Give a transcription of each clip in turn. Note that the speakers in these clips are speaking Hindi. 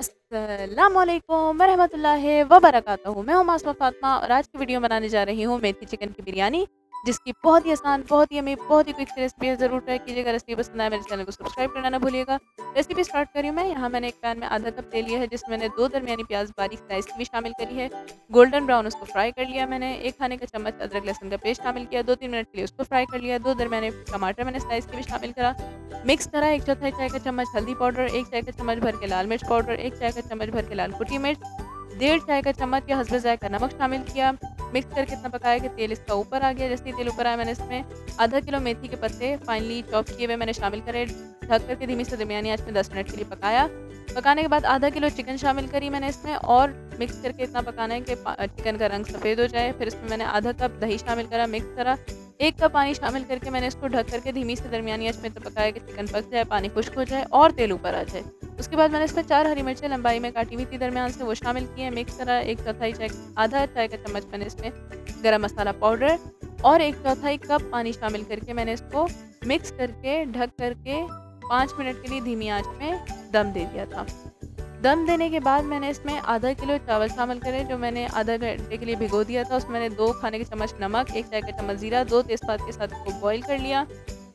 अस्सलाम वालेकुम रहमatullahi व बरकातहू। मैं हूँ मासूमा फातिमा और आज की वीडियो बनाने जा रही हूँ मेथी चिकन की बिरयानी, जिसकी बहुत ही आसान, बहुत ही यम्मी, बहुत ही क्विक सी रेसिपी है। ज़रूर ट्राई कीजिएगा। रेसिपी पसंद आए मेरे चैनल को सब्सक्राइब करना ना भूलिएगा। रेसिपी स्टार्ट करी हूँ मैं। यहाँ मैंने एक पैन में आधा कप ले लिया है, जिसमें मैंने 2 दरमियानी प्याज बारीक स्लाइस की भी शामिल करी है। गोल्डन ब्राउन उसको फ्राई कर लिया मैंने। 1 खाने का चम्मच अदरक लहसुन का पेस्ट शामिल किया। 2-3 मिनट के लिए उसको फ्राई कर लिया। 2 दरमियाने टमाटर मैंने स्लाइस के भी शामिल करा। मिक्स करा। 1 चौथाई चाय का चम्मच हल्दी पाउडर, 1 चाय का चम्मच भर के लाल मिर्च पाउडर, 1 चाय का चम्मच भर के लाल कुटी मिर्च, 1.5 चाय का चम्मच या हस्बे ज़ायक़ा नमक शामिल किया। मिक्स करके इतना पकाया कि तेल इसका ऊपर आ गया। जैसे ही तेल ऊपर आया, मैंने इसमें आधा किलो मेथी के पत्ते फाइनली चॉप किए हुए मैंने शामिल करे। ढक करके धीमी से दरमियानी आँच में 10 मिनट के लिए पकाया। पकाने के बाद आधा किलो चिकन शामिल करी मैंने इसमें और मिक्स करके इतना पकाना है कि चिकन का रंग सफ़ेद हो जाए। फिर इसमें मैंने आधा कप दही शामिल करा, मिक्स करा। 1 कप पानी शामिल करके मैंने इसको ढक करके धीमी से दरमियानी आँच में इतना पकाया कि चिकन पक जाए, पानी खुश्क हो जाए और तेल ऊपर आ जाए। उसके बाद मैंने इसमें 4 हरी मिर्चें लंबाई में काटी हुई थी दरमियान से, वो शामिल किए, मिक्स करा। 1 चौथाई चाय आधा चाय का चम्मच मैंने इसमें गरम मसाला पाउडर और 1 चौथाई कप पानी शामिल करके मैंने इसको मिक्स करके ढक करके 5 मिनट के लिए धीमी आँच में दम दे दिया था। दम देने के बाद मैंने इसमें आधा किलो चावल शामिल करे, जो मैंने आधा घंटे के लिए भिगो दिया था। उसमें मैंने 2 खाने के चम्मच नमक, 1 चाय का चम्मच ज़ीरा, 2 तेज़पात के साथ इसको बॉईल कर लिया।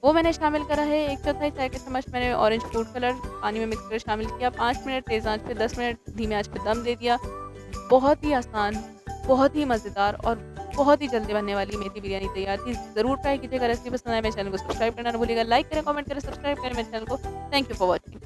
वो मैंने शामिल करा है। 1 चौथाई चाय का चम्मच मैंने ऑरेंज फूड कलर पानी में मिक्स कर शामिल किया। 5 मिनट तेज़ आँच पे, 10 मिनट धीमी आँच पे दम दे दिया। बहुत ही आसान, बहुत ही मज़ेदार और बहुत ही जल्दी बनने वाली मेथी बिरयानी तैयार थी। ज़रूर ट्राई कीजिएगा। रेसिपी पसंद आए मेरे चैनल को सब्सक्राइब करना ना भूलिएगा। लाइक करें, कमेंट करें, सब्सक्राइब करें मेरे चैनल को। Thank you for watching.